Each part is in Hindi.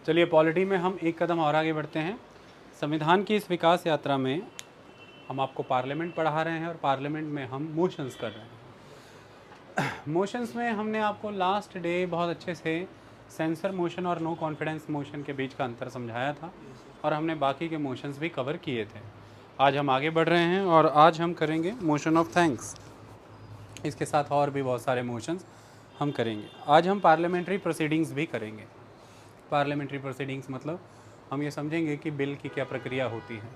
चलिए पॉलिटी में हम एक कदम और आगे बढ़ते हैं। संविधान की इस विकास यात्रा में हम आपको पार्लियामेंट पढ़ा रहे हैं और पार्लियामेंट में हम मोशंस कर रहे हैं। मोशंस में हमने आपको लास्ट डे बहुत अच्छे से सेंसर मोशन और नो कॉन्फिडेंस मोशन के बीच का अंतर समझाया था और हमने बाकी के मोशंस भी कवर किए थे। आज हम आगे बढ़ रहे हैं और आज हम करेंगे मोशन ऑफ थैंक्स। इसके साथ और भी बहुत सारे मोशंस हम करेंगे। आज हम पार्लियामेंट्री प्रोसीडिंग्स भी करेंगे। पार्लियामेंट्री प्रोसीडिंग्स मतलब हम ये समझेंगे कि बिल की क्या प्रक्रिया होती है,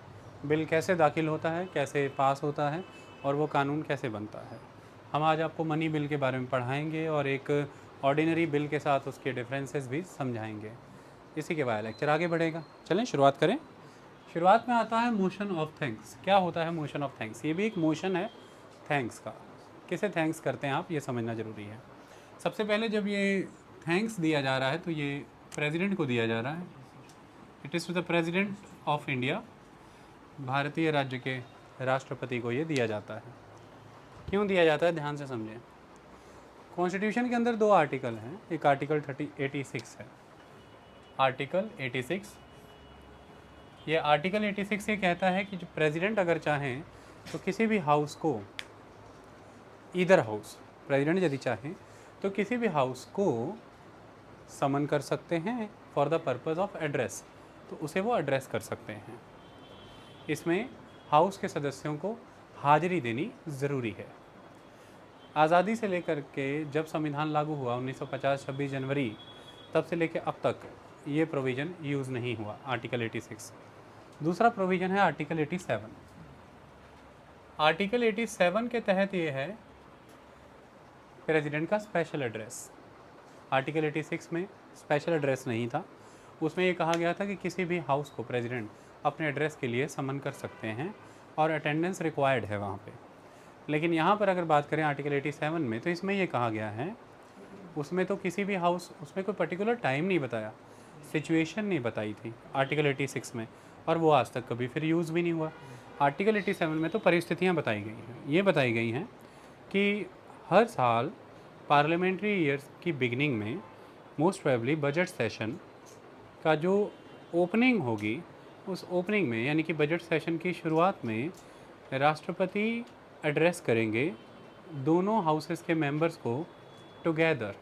बिल कैसे दाखिल होता है, कैसे पास होता है और वो कानून कैसे बनता है। हम आज आपको मनी बिल के बारे में पढ़ाएंगे और एक ऑर्डिनरी बिल के साथ उसके डिफरेंसेस भी समझाएंगे। इसी के बाद लेक्चर आगे बढ़ेगा। चलें शुरुआत करें। शुरुआत में आता है मोशन ऑफ थैंक्स। क्या होता है मोशन ऑफ थैंक्स? ये भी एक मोशन है थैंक्स का। किसे थैंक्स करते हैं आप, ये समझना ज़रूरी है। सबसे पहले जब ये थैंक्स दिया जा रहा है तो ये प्रेसिडेंट को दिया जा रहा है। It is to the president of India. भारतीय राज्य के राष्ट्रपति को ये दिया जाता है। क्यों दिया जाता है, ध्यान से समझें। कॉन्स्टिट्यूशन के अंदर 2 आर्टिकल हैं। एक आर्टिकल 86 है। आर्टिकल 86, ये आर्टिकल 86 ये कहता है कि जो प्रेसिडेंट अगर चाहें तो किसी भी हाउस को, ईदर हाउस, प्रेसिडेंट यदि चाहें तो किसी भी हाउस को समन कर सकते हैं for the purpose of address, तो उसे वो एड्रेस कर सकते हैं। इसमें हाउस के सदस्यों को हाजिरी देनी ज़रूरी है। आज़ादी से लेकर के जब संविधान लागू हुआ 1950 26 जनवरी, तब से लेकर अब तक ये प्रोविज़न यूज़ नहीं हुआ, आर्टिकल 86। दूसरा प्रोविज़न है आर्टिकल 87। आर्टिकल 87 के तहत ये है प्रेसिडेंट का स्पेशल एड्रेस। आर्टिकल 86 में स्पेशल एड्रेस नहीं था। उसमें ये कहा गया था कि किसी भी हाउस को प्रेसिडेंट अपने एड्रेस के लिए समन कर सकते हैं और अटेंडेंस रिक्वायर्ड है वहाँ पे। लेकिन यहाँ पर अगर बात करें आर्टिकल 87 में, तो इसमें ये कहा गया है, उसमें तो किसी भी हाउस, उसमें कोई पर्टिकुलर टाइम नहीं बताया, सिचुएशन नहीं बताई थी आर्टिकल 86 में, और वो आज तक कभी फिर यूज़ भी नहीं हुआ। आर्टिकल 87 में तो परिस्थितियाँ बताई गई हैं। ये बताई गई हैं कि हर साल पार्लियामेंट्री ईयर्स की बिगनिंग में मोस्ट प्रोबेबली बजट सेशन का जो ओपनिंग होगी, उस ओपनिंग में यानी कि बजट सेशन की शुरुआत में राष्ट्रपति एड्रेस करेंगे दोनों हाउसेस के मेंबर्स को टुगेदर।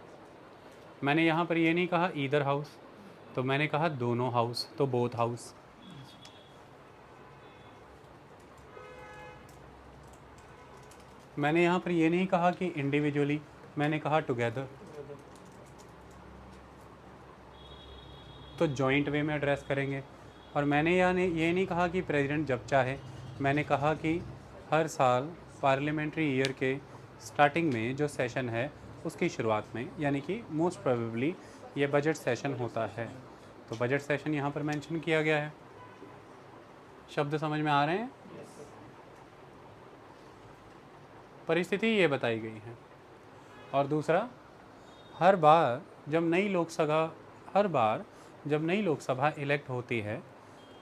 मैंने यहाँ पर ये नहीं कहा ईदर हाउस, तो मैंने कहा दोनों हाउस, तो बोथ हाउस। मैंने यहाँ पर ये नहीं कहा कि इंडिविजुअली, मैंने कहा टुगेदर। तो जॉइंट वे में एड्रेस करेंगे। और मैंने ये नहीं कहा कि प्रेसिडेंट जब चाहे, मैंने कहा कि हर साल पार्लियामेंट्री ईयर के स्टार्टिंग में जो सेशन है उसकी शुरुआत में, यानी कि मोस्ट प्रोबेबली ये बजट सेशन होता है। तो बजट सेशन यहाँ पर मेंशन किया गया है। शब्द समझ में आ रहे हैं? परिस्थिति ये बताई गई है। और दूसरा, हर बार जब नई लोकसभा इलेक्ट होती है,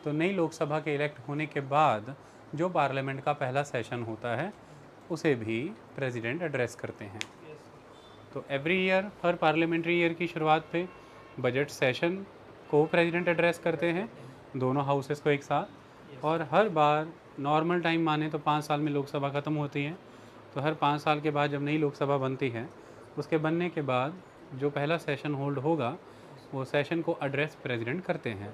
तो नई लोकसभा के इलेक्ट होने के बाद जो पार्लियामेंट का पहला सेशन होता है उसे भी प्रेसिडेंट एड्रेस करते हैं। तो एवरी ईयर, हर पार्लियामेंट्री ईयर की शुरुआत पे बजट सेशन को प्रेसिडेंट एड्रेस करते हैं, दोनों हाउसेस को एक साथ। और हर बार नॉर्मल टाइम माने तो 5 साल में लोकसभा ख़त्म होती है, तो हर 5 साल के बाद जब नई लोकसभा बनती है, उसके बनने के बाद जो पहला सेशन होल्ड होगा वो सेशन को एड्रेस प्रेसिडेंट करते हैं।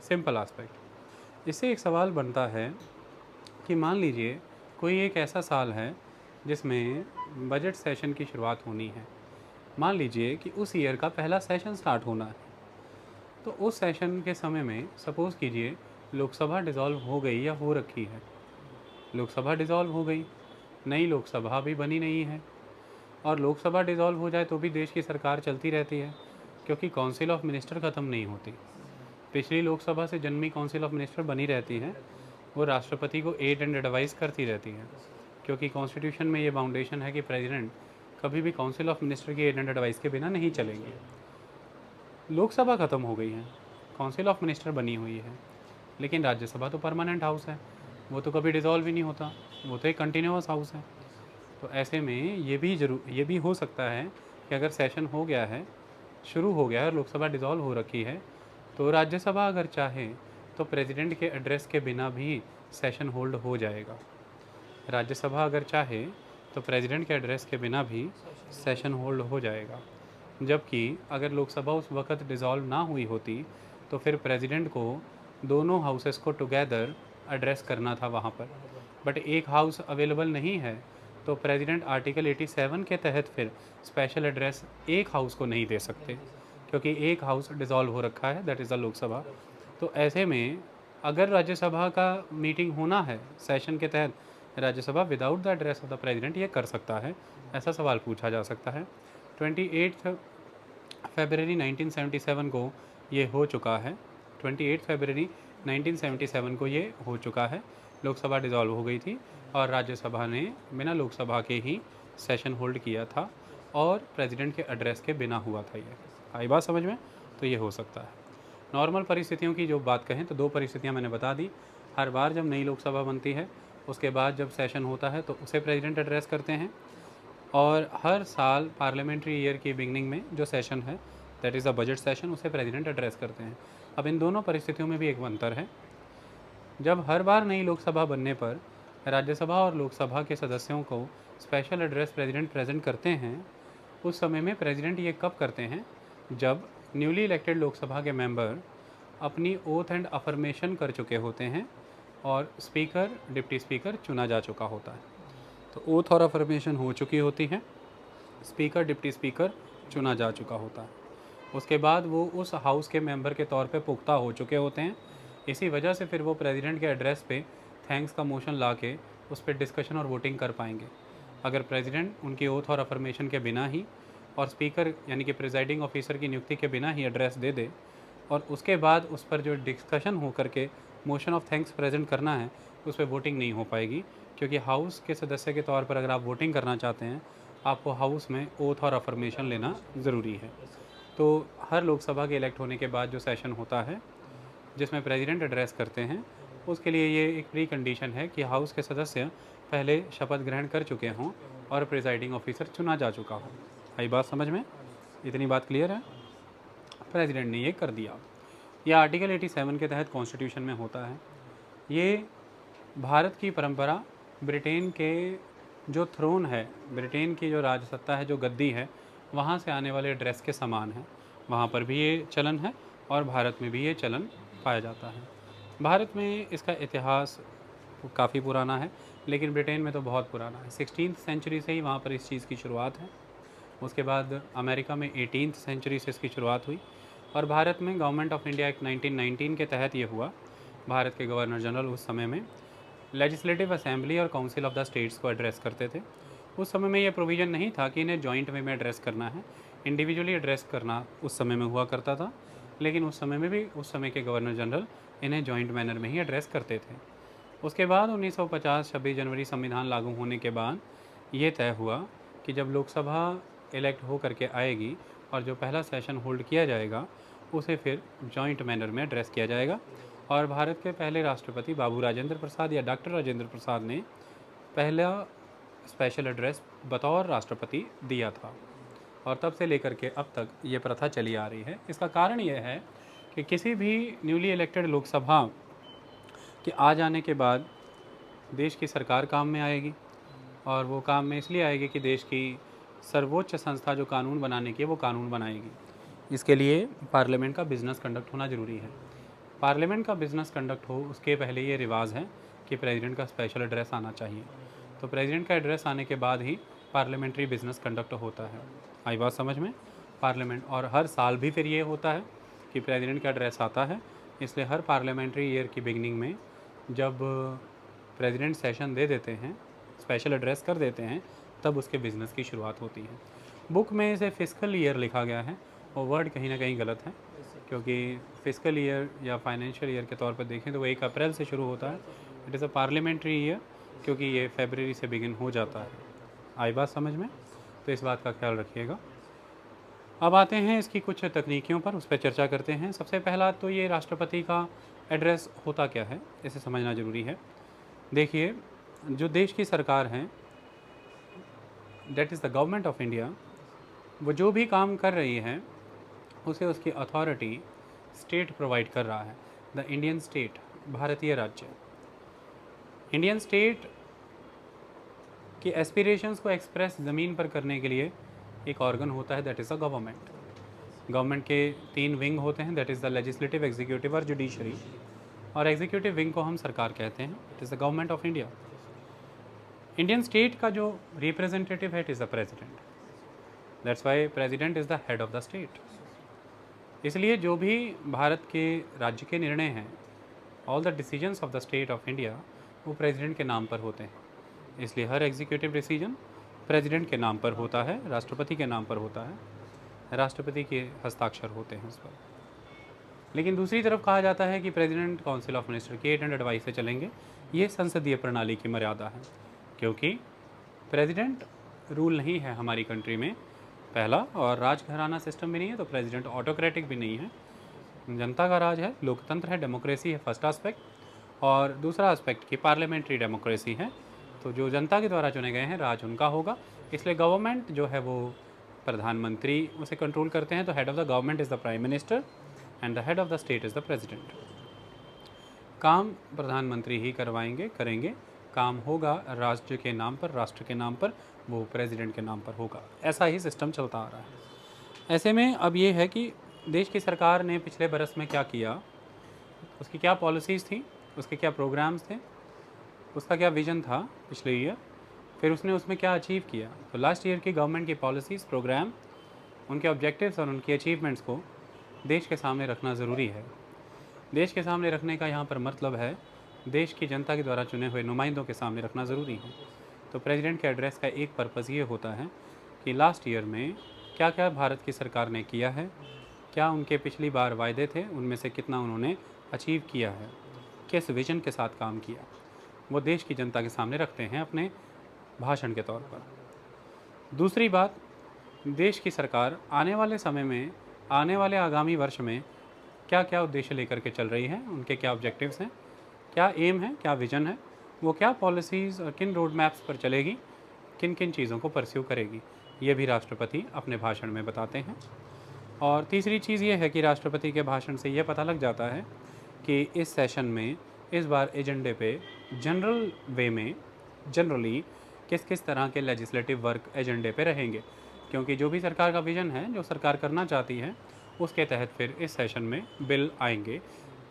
Simple aspect. इससे एक सवाल बनता है कि मान लीजिए कोई एक ऐसा साल है जिसमें बजट सेशन की शुरुआत होनी है। मान लीजिए कि उस ईयर का पहला सेशन स्टार्ट होना है, तो उस सेशन के समय में सपोज़ कीजिए लोकसभा डिज़ोल्व हो गई या हो रखी है। लोकसभा डिज़ोल्व हो गई, नई लोकसभा भी बनी नहीं है। और लोकसभा डिज़ोल्व हो जाए तो भी देश की सरकार चलती रहती है, क्योंकि काउंसिल ऑफ मिनिस्टर ख़त्म नहीं होती। पिछली लोकसभा से जन्मी काउंसिल ऑफ मिनिस्टर बनी रहती है, वो राष्ट्रपति को एड एंड एडवाइस करती रहती है, क्योंकि कॉन्स्टिट्यूशन में ये बाउंडेशन है कि प्रेसिडेंट कभी भी काउंसिल ऑफ मिनिस्टर की एड एंड एडवाइस के बिना नहीं चलेंगे। लोकसभा ख़त्म हो गई है, काउंसिल ऑफ मिनिस्टर बनी हुई है, लेकिन राज्यसभा तो परमानेंट हाउस है, वो तो कभी डिज़ोल्व ही नहीं होता, वो तो एक कंटिन्यूस हाउस है। तो ऐसे में ये भी हो सकता है कि अगर सेशन हो गया है, शुरू हो गया है और लोकसभा डिज़ोल्व हो रखी है, तो राज्यसभा अगर चाहे तो प्रेसिडेंट के एड्रेस के बिना भी सेशन होल्ड हो जाएगा। राज्यसभा अगर चाहे तो प्रेसिडेंट के एड्रेस के बिना भी सेशन होल्ड हो जाएगा। जबकि अगर लोकसभा उस वक्त डिज़ोल्व ना हुई होती तो फिर प्रेसिडेंट को दोनों हाउसेस को टुगेदर एड्रेस करना था वहाँ पर, बट एक हाउस अवेलेबल नहीं है, तो प्रेसिडेंट आर्टिकल 87 के तहत फिर स्पेशल एड्रेस एक हाउस को नहीं दे सकते, क्योंकि एक हाउस डिज़ोल्व हो रखा है, दैट इज़ द लोकसभा। तो ऐसे में अगर राज्यसभा का मीटिंग होना है सेशन के तहत, Rajya Sabha without the address of the president ये कर सकता है, ऐसा सवाल पूछा जा सकता है। 28 फरवरी 1977 को ये हो चुका है। 28 फरवरी 1977 को ये हो चुका है। लोकसभा डिज़ोल्व हो गई थी और राज्यसभा ने बिना लोकसभा के ही सेशन होल्ड किया था और प्रेसिडेंट के एड्रेस के बिना हुआ था। ये आई बात समझ में? तो ये हो सकता है। नॉर्मल परिस्थितियों की जो बात कहें तो दो परिस्थितियां मैंने बता दी। हर बार जब नई लोकसभा बनती है उसके बाद जब सेशन होता है तो उसे प्रेसिडेंट एड्रेस करते हैं, और हर साल पार्लियामेंट्री ईयर की बिगनिंग में जो सेशन है that is a budget session, उसे प्रेसिडेंट एड्रेस करते हैं। अब इन दोनों परिस्थितियों में भी एक अंतर है। जब हर बार नई लोकसभा बनने पर राज्यसभा और लोकसभा के सदस्यों को स्पेशल एड्रेस प्रेसिडेंट प्रेजेंट करते हैं, उस समय में प्रेसिडेंट ये कब करते हैं? जब न्यूली इलेक्टेड लोकसभा के मेंबर अपनी ओथ एंड अफर्मेशन कर चुके होते हैं और स्पीकर डिप्टी स्पीकर चुना जा चुका होता है। तो ओथ और अफर्मेशन हो चुकी होती है, स्पीकर डिप्टी स्पीकर चुना जा चुका होता है, उसके बाद वो उस हाउस के मेंबर के तौर पे पुख्ता हो चुके होते हैं। इसी वजह से फिर वो प्रेसिडेंट के एड्रेस पे थैंक्स का मोशन ला के उस पर डिस्कशन और वोटिंग कर पाएंगे। अगर प्रेसिडेंट उनकी ओथ और अफर्मेशन के बिना ही और स्पीकर यानी कि प्रिजाइडिंग ऑफिसर की नियुक्ति के बिना ही एड्रेस दे दे और उसके बाद उस पर जो डिस्कशन हो करके मोशन ऑफ थैंक्स प्रेजेंट करना है उस पर वोटिंग नहीं हो पाएगी, क्योंकि हाउस के सदस्य के तौर पर अगर आप वोटिंग करना चाहते हैं आपको हाउस में ओथ और अफर्मेशन लेना ज़रूरी है। तो हर लोकसभा के इलेक्ट होने के बाद जो सेशन होता है जिसमें प्रेसिडेंट एड्रेस करते हैं, उसके लिए ये एक प्री कंडीशन है कि हाउस के सदस्य पहले शपथ ग्रहण कर चुके हों और प्रिजाइडिंग ऑफिसर चुना जा चुका हो। आई बात समझ में? इतनी बात क्लियर है? प्रेसिडेंट ने ये कर दिया। यह आर्टिकल 87 के तहत कॉन्स्टिट्यूशन में होता है। ये भारत की परंपरा, ब्रिटेन के जो थ्रोन है, ब्रिटेन की जो राजसत्ता है, जो गद्दी है, वहाँ से आने वाले ड्रेस के समान है। वहाँ पर भी ये चलन है और भारत में भी ये चलन पाया जाता है। भारत में इसका इतिहास काफ़ी पुराना है, लेकिन ब्रिटेन में तो बहुत पुराना है। 16th सेंचुरी से ही वहाँ पर इस चीज़ की शुरुआत है। उसके बाद अमेरिका में 18th सेंचुरी से इसकी शुरुआत हुई और भारत में गवर्नमेंट ऑफ इंडिया एक्ट 1919 के तहत ये हुआ। भारत के गवर्नर जनरल उस समय में लेजिस्लेटिव असेंबली और काउंसिल ऑफ द स्टेट्स को एड्रेस करते थे। उस समय में ये प्रोविज़न नहीं था कि इन्हें जॉइंट वे में एड्रेस करना है, इंडिविजुअली एड्रेस करना उस समय में हुआ करता था, लेकिन उस समय में भी उस समय के गवर्नर जनरल इन्हें जॉइंट मैनर में ही एड्रेस करते थे। उसके बाद 1950 26 जनवरी संविधान लागू होने के बाद ये तय हुआ कि जब लोकसभा इलेक्ट हो करके आएगी और जो पहला सेशन होल्ड किया जाएगा उसे फिर जॉइंट मैनर में एड्रेस किया जाएगा। और भारत के पहले राष्ट्रपति बाबू राजेंद्र प्रसाद या डॉक्टर राजेंद्र प्रसाद ने पहला स्पेशल एड्रेस बतौर राष्ट्रपति दिया था और तब से लेकर के अब तक ये प्रथा चली आ रही है। इसका कारण यह है कि किसी भी न्यूली इलेक्टेड लोकसभा के आ जाने के बाद देश की सरकार काम में आएगी, और वो काम में इसलिए आएगी कि देश की सर्वोच्च संस्था जो कानून बनाने की है वो कानून बनाएगी। इसके लिए पार्लियामेंट का बिज़नेस कंडक्ट होना ज़रूरी है। पार्लियामेंट का बिज़नेस कंडक्ट हो उसके पहले ये रिवाज है कि प्रेसिडेंट का स्पेशल एड्रेस आना चाहिए। तो प्रेसिडेंट का एड्रेस आने के बाद ही पार्लियामेंट्री बिज़नेस कंडक्ट होता है। आई बात समझ में? पार्लियामेंट, और हर साल भी फिर ये होता है कि प्रेसिडेंट का एड्रेस आता है, इसलिए हर पार्लियामेंट्री ईयर की बिगनिंग में जब प्रेसिडेंट सेशन दे देते हैं, स्पेशल एड्रेस कर देते हैं, तब उसके बिज़नेस की शुरुआत होती है। बुक में इसे फिस्कल ईयर लिखा गया है, वो वर्ड कहीं ना कहीं गलत है, क्योंकि फिस्कल ईयर या फाइनेंशियल ईयर के तौर पर देखें तो वो 1 अप्रैल से शुरू होता है। It is a parliamentary year, क्योंकि ये फरवरी से बिगिन हो जाता है। आई बात समझ में? तो इस बात का ख्याल रखिएगा। अब आते हैं इसकी कुछ तकनीकियों पर, उस पर चर्चा करते हैं। सबसे पहला तो ये राष्ट्रपति का एड्रेस होता क्या है, इसे समझना ज़रूरी है। देखिए, जो देश की सरकार है, that is the government of India, वो जो भी काम कर रही है उसे उसकी अथॉरिटी स्टेट प्रोवाइड कर रहा है, द इंडियन स्टेट, भारतीय राज्य। इंडियन स्टेट की एस्पिरेशंस को एक्सप्रेस ज़मीन पर करने के लिए एक ऑर्गन होता है, that is a government. Government के 3 विंग होते हैं, that is the legislative, executive और जुडिशरी। और एग्जीक्यूटिव विंग को हम सरकार कहते हैं, it is the government of India. Indian state का जो रिप्रेजेंटेटिव है, it is the president, that's why president is the head of the state. इसलिए जो भी भारत के राज्य के निर्णय हैं, all the decisions of the state of India, वो प्रेसिडेंट के नाम पर होते हैं। इसलिए हर एग्जीक्यूटिव डिसीजन प्रेसिडेंट के नाम पर होता है, राष्ट्रपति के नाम पर होता है, राष्ट्रपति के हस्ताक्षर होते हैं उस पर। लेकिन दूसरी तरफ कहा जाता है कि प्रेसिडेंट काउंसिल ऑफ मिनिस्टर के 800 एडवाइस से चलेंगे। ये संसदीय प्रणाली की मर्यादा है, क्योंकि प्रेसिडेंट रूल नहीं है हमारी कंट्री में, पहला, और राजघराना सिस्टम भी नहीं है, तो प्रेसिडेंट ऑटोक्रेटिक भी नहीं है, जनता का राज है, लोकतंत्र है, डेमोक्रेसी है, फर्स्ट एस्पेक्ट। और दूसरा एस्पेक्ट की पार्लियामेंट्री डेमोक्रेसी है, तो जो जनता के द्वारा चुने गए हैं राज उनका होगा। इसलिए गवर्नमेंट जो है वो प्रधानमंत्री उसे कंट्रोल करते हैं, तो head of the government is the prime minister and the head of the state is the president. काम प्रधानमंत्री ही करवाएंगे, करेंगे, काम होगा राज्य के नाम पर, राष्ट्र के नाम पर, वो प्रेसिडेंट के नाम पर होगा। ऐसा ही सिस्टम चलता आ रहा है। ऐसे में अब ये है कि देश की सरकार ने पिछले बरस में क्या किया, उसकी क्या पॉलिसीज़ थी, उसके क्या प्रोग्राम्स थे, उसका क्या विज़न था पिछले ईयर, फिर उसने उसमें क्या अचीव किया। तो लास्ट ईयर की गवर्नमेंट की पॉलिसीज़, प्रोग्राम, उनके ऑब्जेक्टिव्स और उनकी अचीवमेंट्स को देश के सामने रखना ज़रूरी है। देश के सामने रखने का यहाँ पर मतलब है देश की जनता के द्वारा चुने हुए नुमाइंदों के सामने रखना ज़रूरी है। तो प्रेसिडेंट के एड्रेस का एक पर्पज़ ये होता है कि लास्ट ईयर में क्या क्या भारत की सरकार ने किया है, क्या उनके पिछली बार वायदे थे, उनमें से कितना उन्होंने अचीव किया है, किस विजन के साथ काम किया, वो देश की जनता के सामने रखते हैं अपने भाषण के तौर पर। दूसरी बात, देश की सरकार आने वाले समय में, आने वाले आगामी वर्ष में क्या क्या उद्देश्य लेकर के चल रही है, उनके क्या ऑब्जेक्टिव्स हैं, क्या एम है, क्या विजन है, वो क्या पॉलिसीज़ और किन रोड मैप्स पर चलेगी, किन किन चीज़ों को परस्यू करेगी, ये भी राष्ट्रपति अपने भाषण में बताते हैं। और तीसरी चीज़ ये है कि राष्ट्रपति के भाषण से ये पता लग जाता है कि इस सेशन में इस बार एजेंडे पे जनरल वे में जनरली किस किस तरह के लेजिस्लेटिव वर्क एजेंडे पे रहेंगे, क्योंकि जो भी सरकार का विज़न है, जो सरकार करना चाहती है, उसके तहत फिर इस सेशन में बिल आएंगे।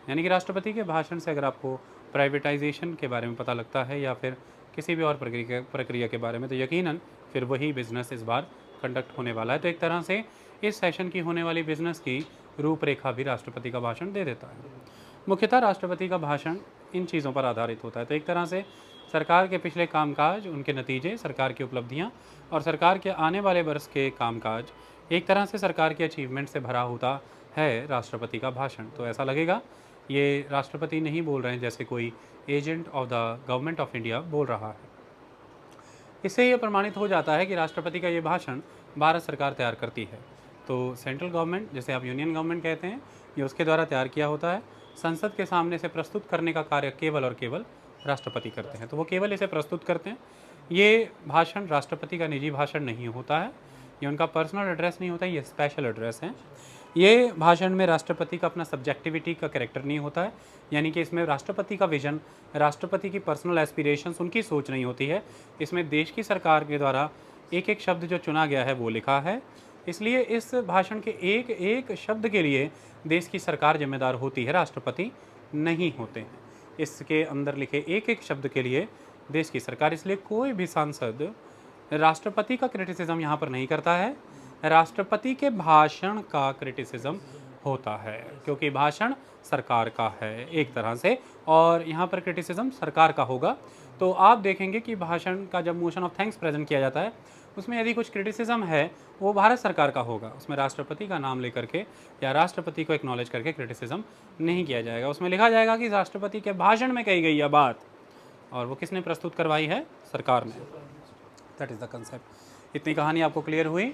यानी कि राष्ट्रपति के भाषण से अगर आपको प्राइवेटाइजेशन के बारे में पता लगता है या फिर किसी भी और प्रक्रिया के बारे में, तो यकीनन फिर वही बिज़नेस इस बार कंडक्ट होने वाला है। तो एक तरह से इस सेशन की होने वाली बिज़नेस की रूपरेखा भी राष्ट्रपति का भाषण दे देता है। मुख्यतः राष्ट्रपति का भाषण इन चीज़ों पर आधारित होता है। तो एक तरह से सरकार के पिछले कामकाज, उनके नतीजे, सरकार की उपलब्धियां और सरकार के आने वाले वर्ष के कामकाज, एक तरह से सरकार के अचीवमेंट से भरा होता है राष्ट्रपति का भाषण। तो ऐसा लगेगा ये राष्ट्रपति नहीं बोल रहे हैं, जैसे कोई agent of the government of India बोल रहा है। इससे ये प्रमाणित हो जाता है कि राष्ट्रपति का ये भाषण भारत सरकार तैयार करती है। तो सेंट्रल गवर्नमेंट, जैसे आप यूनियन गवर्नमेंट कहते हैं, ये उसके द्वारा तैयार किया होता है। संसद के सामने से प्रस्तुत करने का कार्य केवल और केवल राष्ट्रपति करते हैं। तो वो केवल इसे प्रस्तुत करते हैं। ये भाषण राष्ट्रपति का निजी भाषण नहीं होता है, ये उनका पर्सनल एड्रेस नहीं होता है, ये स्पेशल एड्रेस है। ये भाषण में राष्ट्रपति का अपना सब्जेक्टिविटी का कैरेक्टर नहीं होता है, यानी कि इसमें राष्ट्रपति का विजन, राष्ट्रपति की पर्सनल एस्पिरेशंस, उनकी सोच नहीं होती है। इसमें देश की सरकार के द्वारा एक एक शब्द जो चुना गया है वो लिखा है। इसलिए इस भाषण के एक एक शब्द के लिए देश की सरकार जिम्मेदार होती है, राष्ट्रपति नहीं होते हैं। इसके अंदर लिखे एक एक शब्द के लिए देश की सरकार, इसलिए कोई भी सांसद राष्ट्रपति का क्रिटिसिज्म यहाँ पर नहीं करता है, राष्ट्रपति के भाषण का क्रिटिसिज्म होता है, क्योंकि भाषण सरकार का है एक तरह से, और यहाँ पर क्रिटिसिज्म सरकार का होगा। तो आप देखेंगे कि भाषण का जब मोशन ऑफ थैंक्स प्रेजेंट किया जाता है, उसमें यदि कुछ क्रिटिसिज्म है वो भारत सरकार का होगा, उसमें राष्ट्रपति का नाम लेकर के या राष्ट्रपति को एक्नॉलेज करके क्रिटिसिज्म नहीं किया जाएगा। उसमें लिखा जाएगा कि राष्ट्रपति के भाषण में कही गई यह बात, और वो किसने प्रस्तुत करवाई है, सरकार ने। That is the concept. इतनी कहानी आपको क्लियर हुई,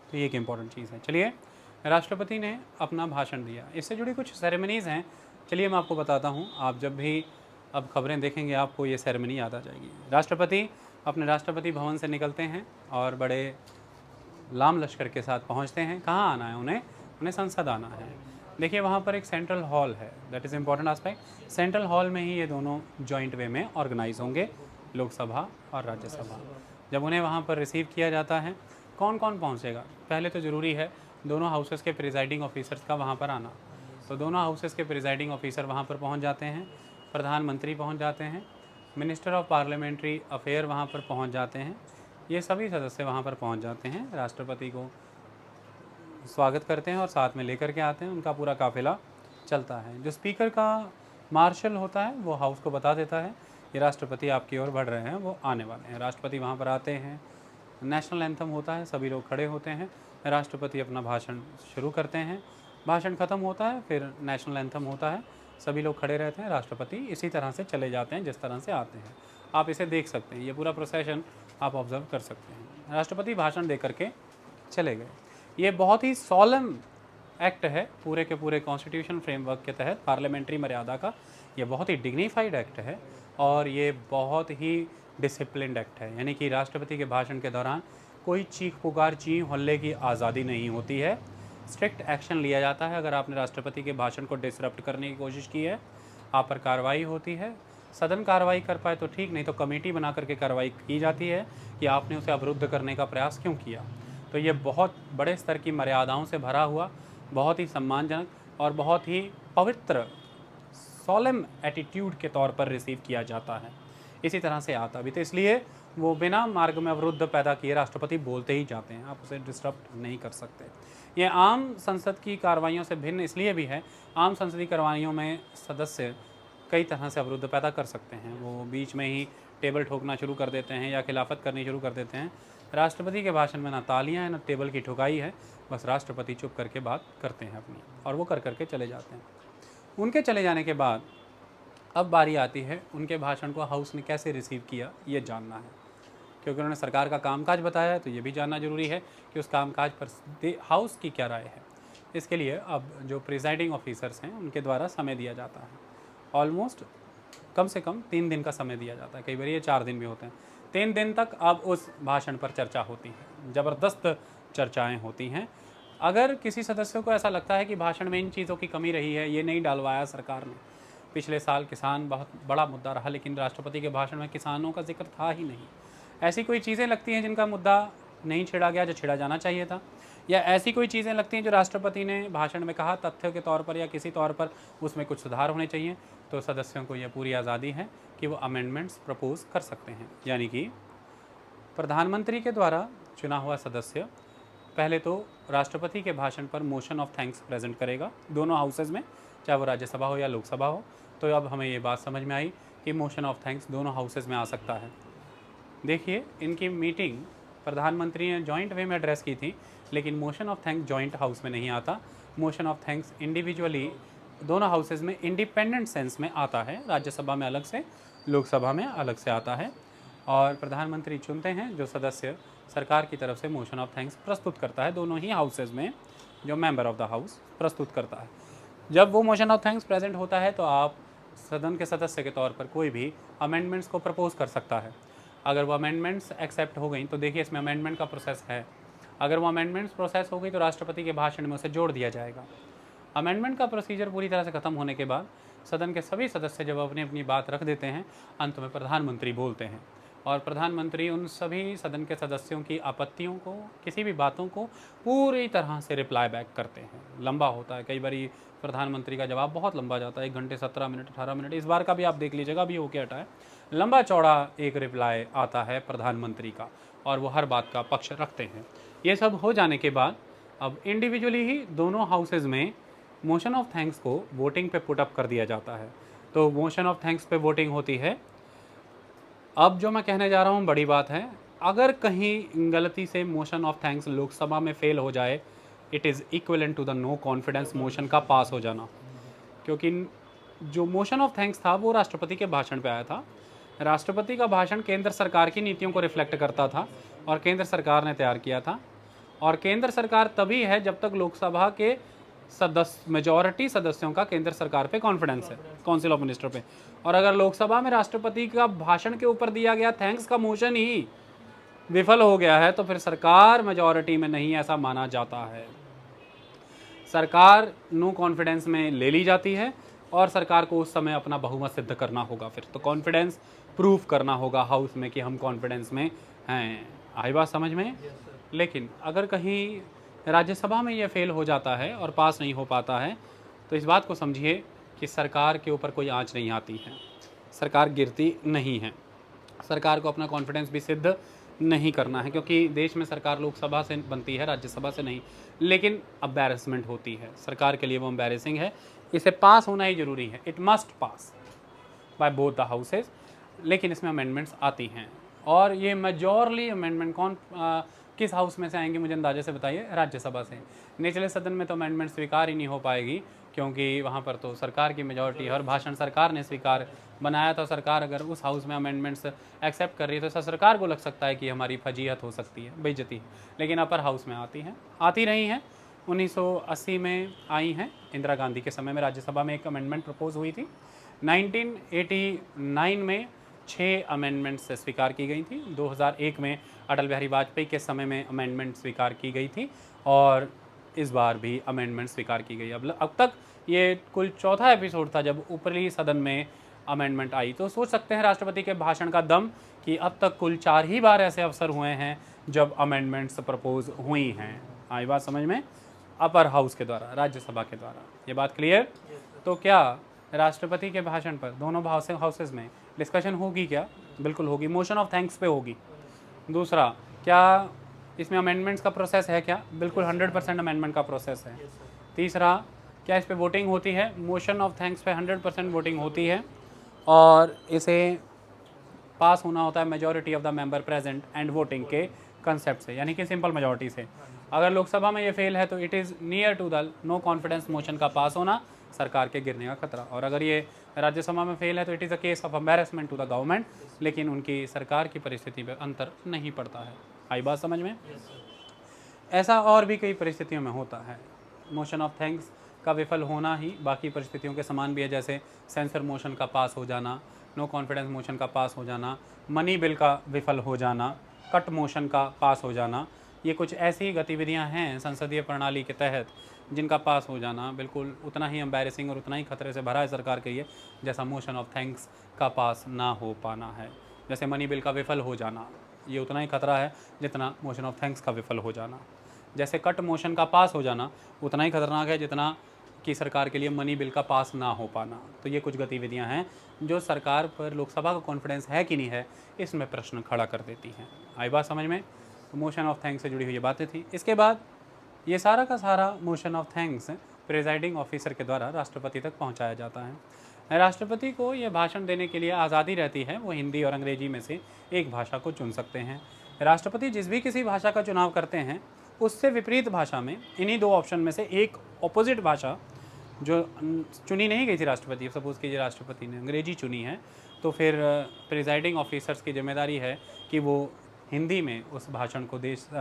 तो ये एक इम्पॉर्टेंट चीज़ है। चलिए, राष्ट्रपति ने अपना भाषण दिया, इससे जुड़ी कुछ सेरेमनीज़ हैं, चलिए मैं आपको बताता हूँ। आप जब भी अब खबरें देखेंगे आपको ये सेरेमनी याद आ जाएगी। राष्ट्रपति अपने राष्ट्रपति भवन से निकलते हैं और बड़े लाम लश्कर के साथ पहुंचते हैं। कहाँ आना है उन्हें? उन्हें संसद आना है। देखिए वहाँ पर एक सेंट्रल हॉल है, that is important aspect. Central hall में ही ये दोनों जॉइंट वे में ऑर्गेनाइज होंगे, लोकसभा और राज्यसभा। जब उन्हें वहाँ पर रिसीव किया जाता है, कौन कौन पहुँचेगा? पहले तो ज़रूरी है दोनों हाउसेस के प्रिजाइडिंग ऑफिसर्स का वहाँ पर आना। तो दोनों हाउसेस के प्रिजाइडिंग ऑफिसर वहाँ पर पहुँच जाते हैं, प्रधानमंत्री पहुँच जाते हैं, मिनिस्टर ऑफ पार्लियामेंट्री अफेयर वहाँ पर पहुँच जाते हैं, ये सभी सदस्य वहाँ पर पहुँच जाते हैं, राष्ट्रपति को स्वागत करते हैं और साथ में लेकर के आते हैं, उनका पूरा काफिला चलता है। जो स्पीकर का मार्शल होता है वो हाउस को बता देता है ये राष्ट्रपति आपकी ओर बढ़ रहे हैं, वो आने वाले हैं। राष्ट्रपति वहाँ पर आते हैं, नेशनल एंथम होता है, सभी लोग खड़े होते हैं, राष्ट्रपति अपना भाषण शुरू करते हैं, भाषण ख़त्म होता है, फिर नेशनल एंथम होता है, सभी लोग खड़े रहते हैं, राष्ट्रपति इसी तरह से चले जाते हैं जिस तरह से आते हैं। आप इसे देख सकते हैं, ये पूरा प्रोसेशन आप ऑब्जर्व कर सकते हैं। राष्ट्रपति भाषण दे करके चले गए। ये बहुत ही सॉलम एक्ट है पूरे के पूरे कॉन्स्टिट्यूशन फ्रेमवर्क के तहत पार्लियामेंट्री मर्यादा का। ये बहुत ही डिग्निफाइड एक्ट है और ये बहुत ही डिसिप्लिन्ड एक्ट है, यानी कि राष्ट्रपति के भाषण के दौरान कोई चीख पुकार चीं हल्ले की आज़ादी नहीं होती है। स्ट्रिक्ट एक्शन लिया जाता है अगर आपने राष्ट्रपति के भाषण को डिसरप्ट करने की कोशिश की है, आप पर कार्रवाई होती है। सदन कार्रवाई कर पाए तो ठीक, नहीं तो कमेटी बना करके कार्रवाई की जाती है कि आपने उसे अवरुद्ध करने का प्रयास क्यों किया। तो ये बहुत बड़े स्तर की मर्यादाओं से भरा हुआ, बहुत ही सम्मानजनक और बहुत ही पवित्र सॉलेम एटीट्यूड के तौर पर रिसीव किया जाता है। इसी तरह से आता भी, तो इसलिए वो बिना मार्ग में अवरुद्ध पैदा किए राष्ट्रपति बोलते ही जाते हैं, आप उसे डिस्टर्ब नहीं कर सकते। ये आम संसद की कार्रवाइयों से भिन्न इसलिए भी है, आम संसदीय कार्रवाइयों में सदस्य कई तरह से अवरुद्ध पैदा कर सकते हैं, वो बीच में ही टेबल ठोकना शुरू कर देते हैं या खिलाफत करनी शुरू कर देते हैं। राष्ट्रपति के भाषण में ना तालियां हैं ना टेबल की ठुकाई है, बस राष्ट्रपति चुप करके बात करते हैं अपनी, और वो कर करके चले जाते हैं। उनके चले जाने के बाद अब बारी आती है उनके भाषण को हाउस ने कैसे रिसीव किया, ये जानना है, क्योंकि उन्होंने सरकार का कामकाज बताया है, तो ये भी जानना जरूरी है कि उस कामकाज पर हाउस की क्या राय है। इसके लिए अब जो प्रिजाइडिंग ऑफिसर्स हैं उनके द्वारा समय दिया जाता है, ऑलमोस्ट कम से कम 3 दिन का समय दिया जाता है, कई बार ये 4 दिन भी होते हैं। 3 दिन तक अब उस भाषण पर चर्चा होती है, ज़बरदस्त चर्चाएं होती हैं। अगर किसी सदस्य को ऐसा लगता है कि भाषण में इन चीज़ों की कमी रही है, ये नहीं डालवाया सरकार ने, पिछले साल किसान बहुत बड़ा मुद्दा रहा लेकिन राष्ट्रपति के भाषण में किसानों का जिक्र था ही नहीं, ऐसी कोई चीज़ें लगती हैं जिनका मुद्दा नहीं छेड़ा गया जो छेड़ा जाना चाहिए था, या ऐसी कोई चीज़ें लगती हैं जो राष्ट्रपति ने भाषण में कहा तथ्य के तौर पर या किसी तौर पर उसमें कुछ सुधार होने चाहिए, तो सदस्यों को यह पूरी आज़ादी है कि वो अमेंडमेंट्स प्रपोज कर सकते हैं। यानी कि प्रधानमंत्री के द्वारा चुना हुआ सदस्य पहले तो राष्ट्रपति के भाषण पर मोशन ऑफ थैंक्स प्रेजेंट करेगा दोनों हाउसेज में, चाहे वो राज्यसभा हो या लोकसभा हो। तो अब हमें ये बात समझ में आई कि मोशन ऑफ थैंक्स दोनों हाउसेज में आ सकता है। देखिए इनकी मीटिंग प्रधानमंत्री ने जॉइंट वे में एड्रेस की थी, लेकिन motion of thanks joint house में नहीं आता। मोशन ऑफ थैंक्स इंडिविजुअली दोनों हाउसेज में इंडिपेंडेंट सेंस में आता है, राज्यसभा में अलग से, लोकसभा में अलग से आता है, और प्रधानमंत्री चुनते हैं जो सदस्य सरकार की तरफ से मोशन ऑफ थैंक्स प्रस्तुत करता है, दोनों ही हाउसेज में जो मेंबर ऑफ द हाउस प्रस्तुत करता है। जब वो मोशन ऑफ थैंक्स प्रेजेंट होता है तो आप सदन के सदस्य के तौर पर कोई भी अमेंडमेंट्स को प्रपोज कर सकता है। अगर वो अमेंडमेंट्स एक्सेप्ट हो गई तो देखिए इसमें अमेंडमेंट का प्रोसेस है, अगर वो अमेंडमेंट्स प्रोसेस हो गई तो राष्ट्रपति के भाषण में उसे जोड़ दिया जाएगा। अमेंडमेंट का प्रोसीजर पूरी तरह से खत्म होने के बाद सदन के सभी सदस्य जब अपनी अपनी बात रख देते हैं, अंत में प्रधानमंत्री बोलते हैं, और प्रधानमंत्री उन सभी सदन के सदस्यों की आपत्तियों को, किसी भी बातों को पूरी तरह से रिप्लाई बैक करते हैं। लंबा होता है, कई बार प्रधानमंत्री का जवाब बहुत लंबा जाता है, 1 घंटे 17 मिनट 18 मिनट। इस बार का भी आप देख लीजिएगा, अभी होके हटा है, लंबा चौड़ा एक रिप्लाई आता है प्रधानमंत्री का, और वो हर बात का पक्ष रखते हैं। ये सब हो जाने के बाद अब इंडिविजुअली ही दोनों हाउसेज में मोशन ऑफ थैंक्स को वोटिंग पे पुट अप कर दिया जाता है। तो मोशन ऑफ थैंक्स पे वोटिंग होती है। अब जो मैं कहने जा रहा हूँ बड़ी बात है, अगर कहीं गलती से मोशन ऑफ थैंक्स लोकसभा में फेल हो जाए, it is equivalent to the no confidence motion का पास हो जाना, क्योंकि जो मोशन ऑफ थैंक्स था वो राष्ट्रपति के भाषण पे आया था। राष्ट्रपति का भाषण केंद्र सरकार की नीतियों को रिफ्लेक्ट करता था और केंद्र सरकार ने तैयार किया था, और केंद्र सरकार तभी है जब तक लोकसभा के मेजॉरिटी सदस्यों का केंद्र सरकार पे कॉन्फिडेंस है, काउंसिल ऑफ मिनिस्टर पे। और अगर लोकसभा में राष्ट्रपति का भाषण के ऊपर दिया गया थैंक्स का मोशन ही विफल हो गया है तो फिर सरकार मेजॉरिटी में नहीं, ऐसा माना जाता है। सरकार नो कॉन्फिडेंस में ले ली जाती है और सरकार को उस समय अपना बहुमत सिद्ध करना होगा। फिर तो कॉन्फिडेंस प्रूफ करना होगा हाउस में कि हम कॉन्फिडेंस में हैं। आई बात समझ में? लेकिन अगर कहीं राज्यसभा में ये फेल हो जाता है और पास नहीं हो पाता है तो इस बात को समझिए कि सरकार के ऊपर कोई आंच नहीं आती है, सरकार गिरती नहीं है। सरकार को अपना कॉन्फिडेंस भी सिद्ध नहीं करना है, क्योंकि देश में सरकार लोकसभा से बनती है, राज्यसभा से नहीं। लेकिन एम्बैरेसमेंट होती है सरकार के लिए, वो एम्बैरेसिंग है। इसे पास होना ही जरूरी है, it must pass by both the houses. लेकिन इसमें अमेंडमेंट्स आती हैं और ये मेजॉरली अमेंडमेंट किस हाउस में से आएंगे मुझे अंदाजे से बताइए? राज्यसभा से। निचले सदन में तो अमेंडमेंट स्वीकार ही नहीं हो पाएगी, क्योंकि वहाँ पर तो सरकार की मेजॉरिटी है और भाषण सरकार ने स्वीकार बनाया था। सरकार अगर उस हाउस में अमेंडमेंट्स एक्सेप्ट कर रही है तो ऐसा सरकार को लग सकता है कि हमारी फजीहत हो सकती है, बेइज्जती है। लेकिन अपर हाउस में आती रही हैं। 1980 में आई हैं, इंदिरा गांधी के समय में राज्यसभा में एक अमेंडमेंट प्रपोज हुई थी। 1989 में 6 अमेंडमेंट्स स्वीकार की गई थी। 2001 में अटल बिहारी वाजपेयी के समय में अमेंडमेंट स्वीकार की गई थी और इस बार भी अमेंडमेंट स्वीकार की गई। अब तक ये कुल चौथा एपिसोड था जब ऊपरी सदन में अमेंडमेंट आई। तो सोच सकते हैं राष्ट्रपति के भाषण का दम कि अब तक कुल 4 ही बार ऐसे अवसर हुए हैं जब अमेंडमेंट्स प्रपोज हुई हैं। आई बात समझ में? अपर हाउस के द्वारा, राज्यसभा के द्वारा। ये बात क्लियर? तो क्या राष्ट्रपति के भाषण पर दोनों हाउसेज में डिस्कशन होगी? क्या बिल्कुल होगी, मोशन ऑफ थैंक्स पे होगी। दूसरा, क्या इसमें अमेंडमेंट्स का प्रोसेस है? क्या बिल्कुल 100% अमेंडमेंट का प्रोसेस है। तीसरा, क्या इस पे वोटिंग होती है? मोशन ऑफ थैंक्स पे 100% वोटिंग होती है और इसे पास होना होता है majority of the member present and voting के कंसेप्ट से, यानी कि सिंपल मेजॉरिटी से। अगर लोकसभा में ये फेल है तो it is near to the no confidence motion का पास होना, सरकार के गिरने का खतरा। और अगर ये राज्यसभा में फेल है तो it is a case of embarrassment to the government, लेकिन उनकी सरकार की परिस्थिति में अंतर नहीं पड़ता है। आई बात समझ में? ऐसा और भी कई परिस्थितियों में होता है। मोशन ऑफ थैंक्स का विफल होना ही बाकी परिस्थितियों के समान भी है, जैसे सेंसर मोशन का पास हो जाना, नो कॉन्फिडेंस मोशन का पास हो जाना, मनी बिल का विफल हो जाना, कट मोशन का पास हो जाना। ये कुछ ऐसी गतिविधियां हैं संसदीय प्रणाली के तहत जिनका पास हो जाना बिल्कुल उतना ही एम्बैरेसिंग और उतना ही खतरे से भरा है सरकार के लिए जैसा मोशन ऑफ थैंक्स का पास ना हो पाना है। जैसे मनी बिल का विफल हो जाना, ये उतना ही खतरा है जितना मोशन ऑफ थैंक्स का विफल हो जाना। जैसे कट मोशन का पास हो जाना उतना ही खतरनाक है जितना कि सरकार के लिए मनी बिल का पास ना हो पाना। तो ये कुछ गतिविधियां हैं जो सरकार पर लोकसभा का कॉन्फिडेंस है कि नहीं है, इसमें प्रश्न खड़ा कर देती हैं। आई बात समझ में? तो मोशन ऑफ थैंक्स से जुड़ी हुई ये बातें थी। इसके बाद ये सारा का सारा motion of thanks presiding officer के द्वारा राष्ट्रपति तक पहुंचाया जाता है। राष्ट्रपति को ये भाषण देने के लिए आज़ादी रहती है, वो हिंदी और अंग्रेजी में से एक भाषा को चुन सकते हैं। राष्ट्रपति जिस भी किसी भाषा का चुनाव करते हैं उससे विपरीत भाषा में इन्हीं 2 ऑप्शन में से एक ऑपोजिट भाषा जो चुनी नहीं गई थी राष्ट्रपति, सपोज कीजिए राष्ट्रपति ने अंग्रेजी चुनी है, तो फिर प्रिजाइडिंग ऑफिसर्स की जिम्मेदारी है कि वो हिंदी में उस भाषण को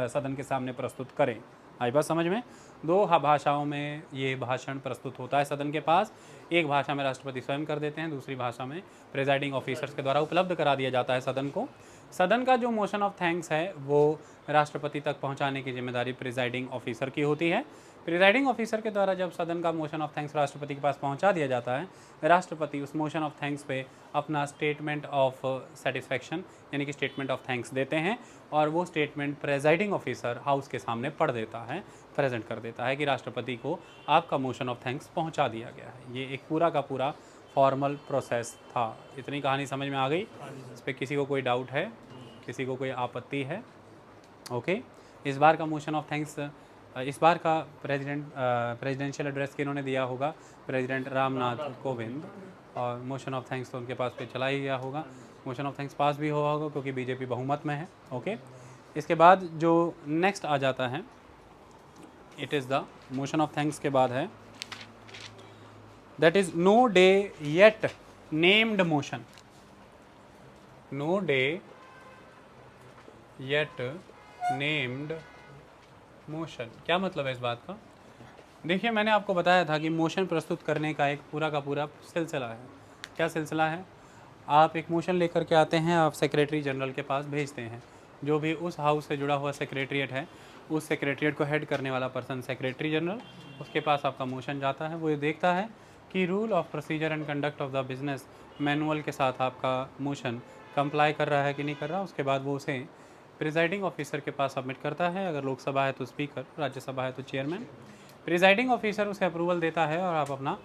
सदन के सामने प्रस्तुत करें। आई बात समझ में? 2 भाषाओं में ये भाषण प्रस्तुत होता है सदन के पास। एक भाषा में राष्ट्रपति स्वयं कर देते हैं, दूसरी भाषा में प्रिजाइडिंग ऑफिसर्स के द्वारा उपलब्ध करा दिया जाता है सदन को। सदन का जो मोशन ऑफ थैंक्स है वो राष्ट्रपति तक पहुंचाने की जिम्मेदारी प्रिजाइडिंग ऑफिसर की होती है। प्रिजाइडिंग ऑफिसर के द्वारा जब सदन का मोशन ऑफ थैंक्स राष्ट्रपति के पास पहुंचा दिया जाता है, राष्ट्रपति उस मोशन ऑफ थैंक्स पे अपना स्टेटमेंट ऑफ सेटिस्फैक्शन यानी कि स्टेटमेंट ऑफ थैंक्स देते हैं और वो स्टेटमेंट प्रिजाइडिंग ऑफिसर हाउस के सामने पढ़ देता है, प्रेजेंट कर देता है कि राष्ट्रपति को आपका मोशन ऑफ थैंक्स पहुंचा दिया गया है। ये एक पूरा का पूरा फॉर्मल प्रोसेस था। इतनी कहानी समझ में आ गई? इस पर किसी को कोई डाउट है, किसी को कोई आपत्ति है? ओके। इस बार का मोशन ऑफ थैंक्स, इस बार का प्रेसिडेंशियल एड्रेस किन्होंने दिया होगा? प्रेसिडेंट रामनाथ कोविंद। और मोशन ऑफ थैंक्स तो उनके पास पे चला ही गया होगा। मोशन ऑफ थैंक्स पास भी हुआ होगा क्योंकि बीजेपी बहुमत में है। ओके। इसके बाद जो नेक्स्ट आ जाता है, it is the motion of thanks के बाद है that is no day yet named motion. No day yet named motion. क्या मतलब है इस बात का? देखिए, मैंने आपको बताया था कि मोशन प्रस्तुत करने का एक पूरा का पूरा सिलसिला है। क्या सिलसिला है? आप एक मोशन लेकर के आते हैं, आप सेक्रेटरी जनरल के पास भेजते हैं, जो भी उस हाउस से जुड़ा हुआ सेक्रेटरीट है उस सेक्रेटरीट को हेड करने वाला पर्सन सेक्रेटरी जनरल, उसके पास आपका मोशन जाता है। वो ये देखता है कि rule of procedure and conduct of the business manual के साथ आपका मोशन कंप्लाई कर रहा है कि नहीं कर रहा। उसके बाद वो उसे प्रिजाइडिंग ऑफिसर के पास सबमिट करता है। अगर लोकसभा है तो स्पीकर, राज्यसभा है तो चेयरमैन। प्रिजाइडिंग ऑफिसर उसे अप्रूवल देता है और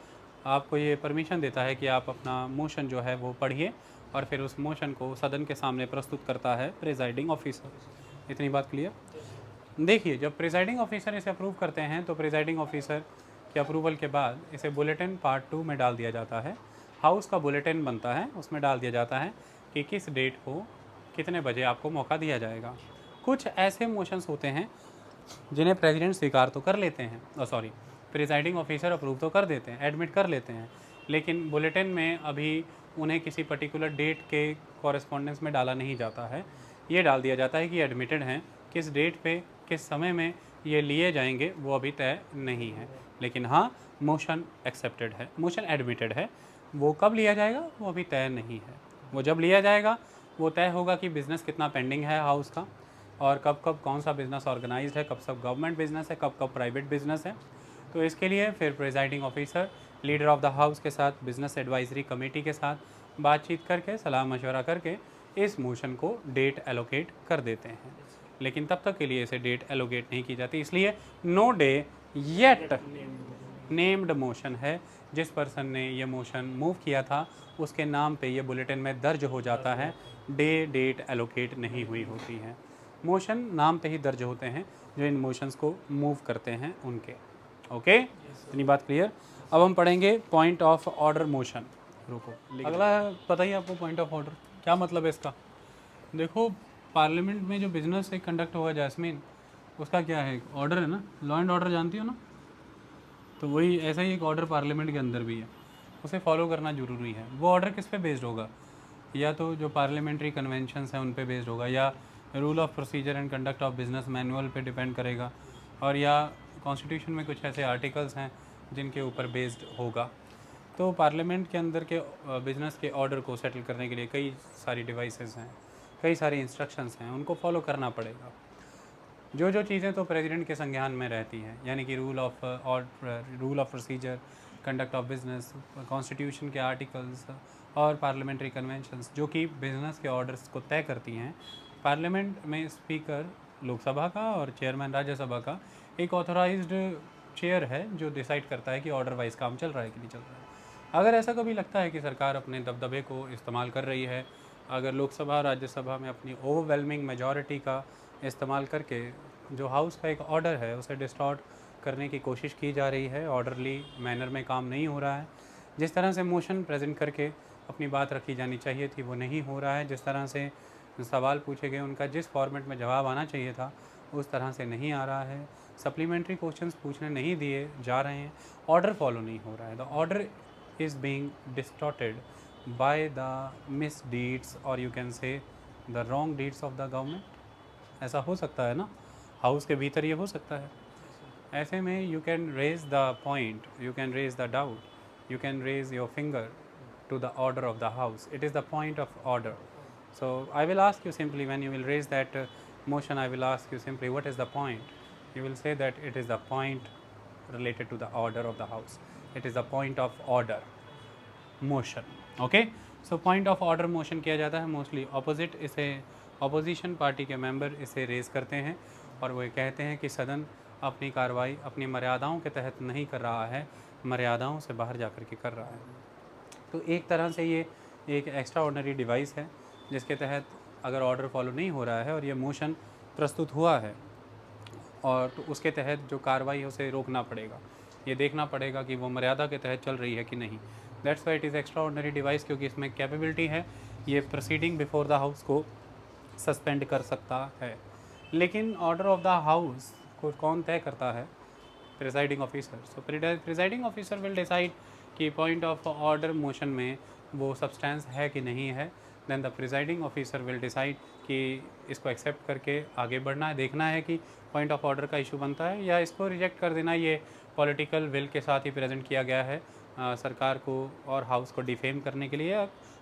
आपको ये परमिशन देता है कि आप अपना मोशन जो है वो पढ़िए और फिर उस मोशन को सदन के सामने प्रस्तुत करता है प्रिजाइडिंग ऑफिसर। इतनी बात क्लियर। देखिए, जब प्रिजाइडिंग ऑफिसर इसे अप्रूव करते हैं तो प्रिजाइडिंग ऑफिसर के अप्रूवल के बाद इसे बुलेटिन पार्ट 2 में डाल दिया जाता है। हाउस का बुलेटिन बनता है, उसमें डाल दिया जाता है कि किस डेट को कितने बजे आपको मौका दिया जाएगा। कुछ ऐसे मोशंस होते हैं जिन्हें प्रेसिडेंट स्वीकार तो कर लेते हैं, प्रिजाइडिंग ऑफिसर अप्रूव तो कर देते हैं, एडमिट कर लेते हैं, लेकिन बुलेटिन में अभी उन्हें किसी पर्टिकुलर डेट के कॉरेस्पॉन्डेंस में डाला नहीं जाता है। ये डाल दिया जाता है कि एडमिटेड हैं, किस डेट पे किस समय में ये लिए जाएंगे वो अभी तय नहीं है, लेकिन हाँ मोशन एक्सेप्टेड है, मोशन एडमिटेड है। वो कब लिया जाएगा वो अभी तय नहीं है। वो जब लिया जाएगा वो तय होगा कि बिज़नेस कितना पेंडिंग है हाउस का, और कब कब कौन सा बिज़नेस ऑर्गेनाइज्ड है, कब सब गवर्नमेंट बिज़नेस है, कब कब प्राइवेट बिज़नेस है। तो इसके लिए फिर presiding officer leader of the house के साथ, बिज़नेस एडवाइजरी कमेटी के साथ बातचीत करके, सलाह मशवरा करके इस मोशन को डेट एलोकेट कर देते हैं। लेकिन तब तक के लिए इसे डेट एलोकेट नहीं की जाती, इसलिए no day yet named motion है। जिस पर्सन ने ये मोशन मूव किया था उसके नाम पे ये बुलेटिन में दर्ज हो जाता है, डेट एलोकेट नहीं हुई होती है। मोशन नाम पे ही दर्ज होते हैं जो इन मोशंस को मूव करते हैं उनके। ओके, इतनी बात क्लियर। अब हम पढ़ेंगे पॉइंट ऑफ ऑर्डर मोशन। रुको, अगला पता ही आपको पॉइंट ऑफ ऑर्डर क्या मतलब है इसका। देखो, पार्लियामेंट में जो बिजनेस एक कंडक्ट होगा जैस्मीन, उसका क्या है, ऑर्डर है ना, लॉ एंड ऑर्डर जानती हो ना, तो वही ऐसा ही एक ऑर्डर पार्लियामेंट के अंदर भी है, उसे फॉलो करना ज़रूरी है। वो ऑर्डर किस पे बेस्ड होगा, या तो जो पार्लियामेंट्री कन्वेंशंस हैं उन पे बेस्ड होगा, या rule of procedure and conduct of business manual पे डिपेंड करेगा, और या कॉन्स्टिट्यूशन में कुछ ऐसे आर्टिकल्स हैं जिनके ऊपर बेस्ड होगा। तो पार्लियामेंट के अंदर के बिजनेस के ऑर्डर को सेटल करने के लिए कई सारी डिवाइसेस हैं, कई सारी इंस्ट्रक्शंस हैं, उनको फॉलो करना पड़ेगा। जो जो चीज़ें तो प्रेसिडेंट के संज्ञान में रहती हैं, यानी कि rule of procedure, conduct of business, constitution के आर्टिकल्स और पार्लियामेंट्री कन्वेंशंस जो कि बिजनेस के ऑर्डर्स को तय करती हैं। पार्लियामेंट में स्पीकर लोकसभा का और चेयरमैन राज्यसभा का एक ऑथोराइज्ड चेयर है जो डिसाइड करता है कि ऑर्डर वाइज काम चल रहा है कि नहीं चल रहा है। अगर ऐसा कभी लगता है कि सरकार अपने दबदबे को इस्तेमाल कर रही है, अगर लोकसभा राज्यसभा में अपनी ओवरवेलमिंग मेजॉरिटी का इस्तेमाल करके जो हाउस का एक ऑर्डर है उसे डिस्टॉर्ट करने की कोशिश की जा रही है, ऑर्डरली मैनर में काम नहीं हो रहा है, जिस तरह से मोशन प्रेजेंट करके अपनी बात रखी जानी चाहिए थी वो नहीं हो रहा है, जिस तरह से सवाल पूछे गए उनका जिस फॉर्मेट में जवाब आना चाहिए था उस तरह से नहीं आ रहा है, सप्लीमेंट्री क्वेश्चंस पूछने नहीं दिए जा रहे हैं, ऑर्डर फॉलो नहीं हो रहा है, the order is being distorted by the misdeeds और you can say the wrong deeds of the government. ऐसा हो सकता है ना, हाउस के भीतर ये हो सकता है। ऐसे में you can raise the point, you can raise the doubt, you can raise your finger to the order of the house. It is the point of order. So I will ask you simply, when you will raise that motion, I will ask you simply, what is the point? You will say that it is the point related to the order of the house. It is the point of order motion. Okay, so point of order motion किया जाता है मोस्टली ऑपोजिट, इसे ऑपोजिशन पार्टी के मेंबर इसे रेज़ करते हैं और वो कहते हैं कि सदन अपनी कार्रवाई अपनी मर्यादाओं के तहत नहीं कर रहा है, मर्यादाओं से बाहर जा कर के कर रहा है। तो एक तरह से ये एक एक्स्ट्रा ऑर्डनरी डिवाइस है जिसके तहत अगर ऑर्डर फॉलो नहीं हो रहा है और ये मोशन प्रस्तुत हुआ है और तो उसके तहत जो कार्रवाई है उसे रोकना पड़ेगा, ये देखना पड़ेगा कि वो मर्यादा के तहत चल रही है कि नहीं। That's why it is extra ordinary device, क्योंकि इसमें कैपेबिलिटी है ये प्रोसीडिंग बिफोर द हाउस को सस्पेंड कर सकता है। लेकिन ऑर्डर ऑफ द हाउस को कौन तय करता है? Presiding officer. So presiding officer will decide कि पॉइंट ऑफ ऑर्डर मोशन में वो सब्सटेंस है कि नहीं है। Then the presiding officer will decide कि इसको एक्सेप्ट करके आगे बढ़ना है, देखना है कि पॉइंट ऑफ ऑर्डर का इशू बनता है या इसको रिजेक्ट कर देना। ये पॉलिटिकल विल के साथ ही प्रेजेंट किया गया है सरकार को और हाउस को डिफेम करने के लिए,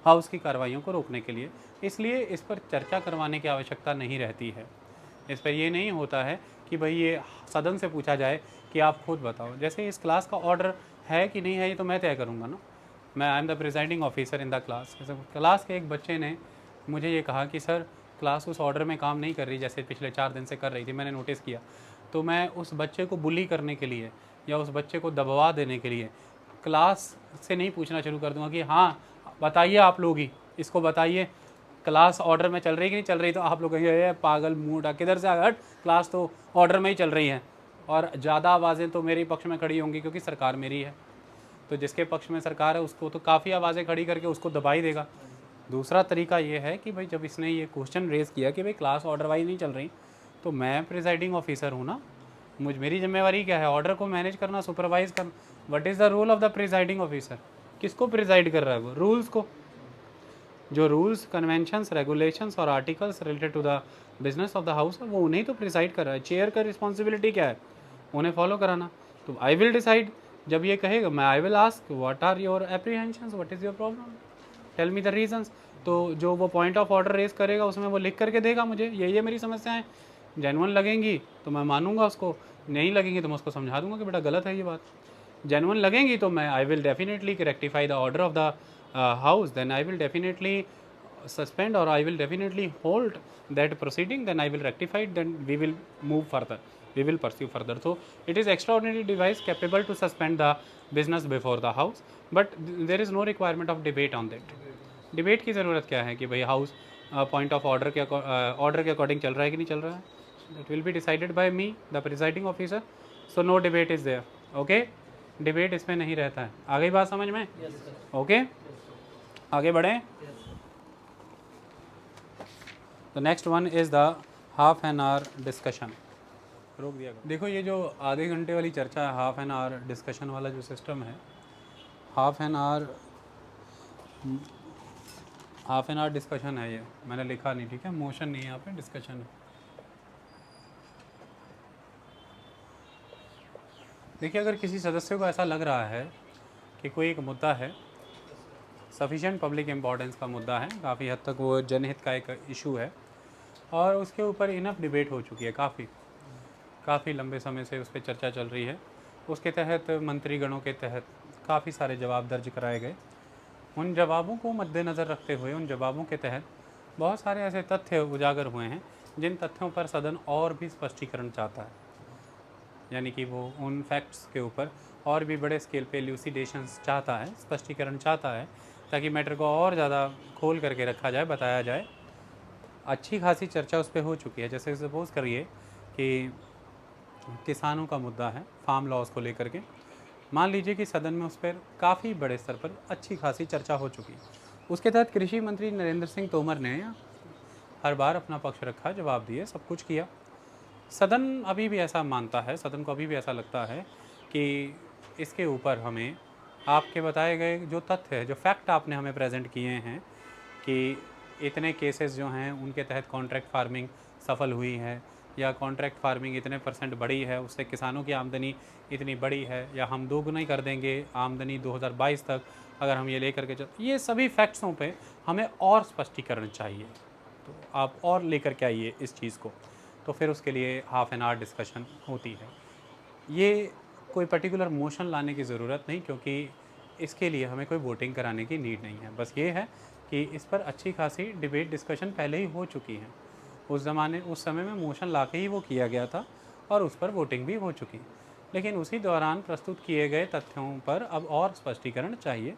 हाउस की कार्रवाइयों को रोकने के लिए, इसलिए इस पर चर्चा करवाने की आवश्यकता नहीं रहती है। इस पर ये नहीं होता है कि भाई ये सदन से पूछा जाए कि आप खुद बताओ। जैसे इस क्लास का ऑर्डर है कि नहीं है ये तो मैं तय करूँगा ना, मैं I am the presiding officer in the class. Class के एक बच्चे ने मुझे ये कहा कि सर क्लास उस ऑर्डर में काम नहीं कर रही जैसे पिछले 4 दिन से कर रही थी, मैंने नोटिस किया। तो मैं उस बच्चे को बुली करने के लिए या उस बच्चे को दबवा देने के लिए क्लास से नहीं पूछना शुरू कर दूंगा कि हाँ बताइए आप लोग ही, इसको बताइए क्लास ऑर्डर में चल रही कि नहीं चल रही। तो आप लोग कहेंगे पागल मूड किधर से हट, क्लास तो ऑर्डर में ही चल रही है। और ज़्यादा आवाज़ें तो मेरे पक्ष में खड़ी होंगी क्योंकि सरकार मेरी है, तो जिसके पक्ष में सरकार है उसको तो काफ़ी आवाज़ें खड़ी करके उसको दबा ही देगा। दूसरा तरीका ये है कि भाई जब इसने ये क्वेश्चन रेज़ किया कि भाई क्लास ऑर्डर वाइज नहीं चल रही, तो मैं प्रिजाइडिंग ऑफिसर हूँ ना, मेरी जिम्मेवारी क्या है, ऑर्डर को मैनेज करना, सुपरवाइज करना। What is the role of the presiding officer? किसको प्रिजाइड कर रहा है वो? रूल्स को। जो रूल्स, कन्वेंशंस, रेगुलेशंस और articles related to the business of the house है वो उन्हें तो प्रिसाइड कर रहा है। चेयर का रिस्पॉन्सिबिलिटी क्या है? उन्हें फॉलो कराना। तो आई विल डिसाइड, जब ये कहेगा मैं I will ask what are your apprehensions, what is your problem, tell me the reasons. तो जो वो पॉइंट ऑफ ऑर्डर रेज करेगा उसमें वो लिख करके देगा मुझे, ये मेरी समस्याएं जेन्युइन लगेंगी तो मैं मानूंगा उसको, नहीं लगेंगी तो मैं उसको समझा दूंगा कि बेटा गलत है ये बात। जेन्युइन लगेंगी तो मैं I will definitely rectify the order of the house, then I will definitely suspend or I will definitely hold that proceeding, then I will rectify it, then we will move further, we will pursue further. So it is extraordinary device capable to suspend the business before the house, but there is no requirement of debate on that. debate की ज़रूरत क्या है कि भाई हाउस पॉइंट ऑफ ऑर्डर के ऑर्डर के अकॉर्डिंग चल रहा है कि नहीं चल रहा है, that will be decided by me, the presiding officer. So no debate is there. Okay, debate इसमें नहीं रहता है। आ गई बात समझ में? ओके, आगे बढ़ें। The next one is the half an hour discussion. रोक दिया। देखो ये जो आधे घंटे वाली चर्चा है, हाफ एन आवर डिस्कशन वाला जो सिस्टम है, हाफ एन आवर डिस्कशन है, ये मैंने लिखा नहीं, ठीक है, मोशन नहीं है यहाँ पे, डिस्कशन है। देखिए अगर किसी सदस्य को ऐसा लग रहा है कि कोई एक मुद्दा है, सफिशिएंट पब्लिक इम्पोर्टेंस का मुद्दा है, काफ़ी हद तक वो जनहित का एक इशू है और उसके ऊपर इनफ डिबेट हो चुकी है, काफ़ी लंबे समय से उस पर चर्चा चल रही है, उसके तहत मंत्रीगणों के तहत काफ़ी सारे जवाब दर्ज कराए गए। उन जवाबों को मद्देनज़र रखते हुए उन जवाबों के तहत बहुत सारे ऐसे तथ्य उजागर हुए हैं जिन तथ्यों पर सदन और भी स्पष्टीकरण चाहता है, यानी कि वो उन फैक्ट्स के ऊपर और भी बड़े स्केल पे एल्यूसिडेशंस चाहता है, स्पष्टीकरण चाहता है, ताकि मैटर को और ज़्यादा खोल करके रखा जाए, बताया जाए। अच्छी खासी चर्चा उस पर हो चुकी है। जैसे सपोज़ करिए कि किसानों का मुद्दा है, फार्म लॉज को लेकर के, मान लीजिए कि सदन में उस पर काफ़ी बड़े स्तर पर अच्छी खासी चर्चा हो चुकी। उसके तहत कृषि मंत्री नरेंद्र सिंह तोमर ने हर बार अपना पक्ष रखा, जवाब दिए, सब कुछ किया। सदन अभी भी ऐसा मानता है, सदन को अभी भी ऐसा लगता है कि इसके ऊपर हमें आपके बताए गए जो तथ्य है, जो फैक्ट आपने हमें प्रेजेंट किए हैं कि इतने केसेस जो हैं उनके तहत कॉन्ट्रैक्ट फार्मिंग सफल हुई है या कॉन्ट्रैक्ट फार्मिंग इतने % बढ़ी है, उससे किसानों की आमदनी इतनी बड़ी है, या हम दोगुनी कर देंगे आमदनी 2022 तक अगर हम ये लेकर के ये सभी फैक्ट्सों पे हमें और स्पष्टीकरण चाहिए। तो आप और लेकर के आइए इस चीज़ को, तो फिर उसके लिए हाफ एन आवर डिस्कशन होती है। ये कोई पर्टिकुलर मोशन लाने की ज़रूरत नहीं, क्योंकि इसके लिए हमें कोई वोटिंग कराने की नीड नहीं है। बस ये है कि इस पर अच्छी खासी डिबेट डिस्कशन पहले ही हो चुकी है, उस समय में मोशन ला के ही वो किया गया था और उस पर वोटिंग भी हो चुकी। लेकिन उसी दौरान प्रस्तुत किए गए तथ्यों पर अब और स्पष्टीकरण चाहिए।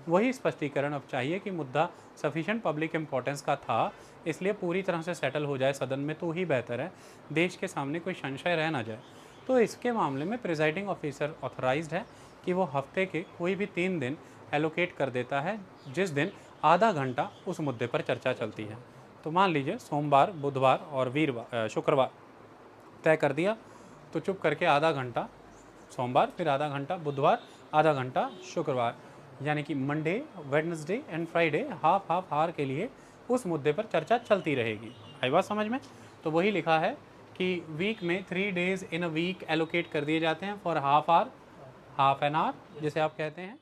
वही स्पष्टीकरण अब चाहिए कि मुद्दा सफिशिएंट पब्लिक इम्पोर्टेंस का था, इसलिए पूरी तरह से सेटल हो जाए सदन में तो ही बेहतर है, देश के सामने कोई संशय रह ना जाए। तो इसके मामले में प्रिजाइडिंग ऑफिसर ऑथराइज्ड है कि वो हफ्ते के कोई भी 3 दिन एलोकेट कर देता है, जिस दिन आधा घंटा उस मुद्दे पर चर्चा चलती है। तो मान लीजिए सोमवार, बुधवार और शुक्रवार तय कर दिया, तो चुप करके आधा घंटा सोमवार, फिर आधा घंटा बुधवार, आधा घंटा शुक्रवार, यानी कि Monday, Wednesday and Friday half hour के लिए उस मुद्दे पर चर्चा चलती रहेगी। आई बात समझ में? तो वही लिखा है कि वीक में 3 days in a week allocate कर दिए जाते हैं फॉर हाफ एन आवर, जिसे आप कहते हैं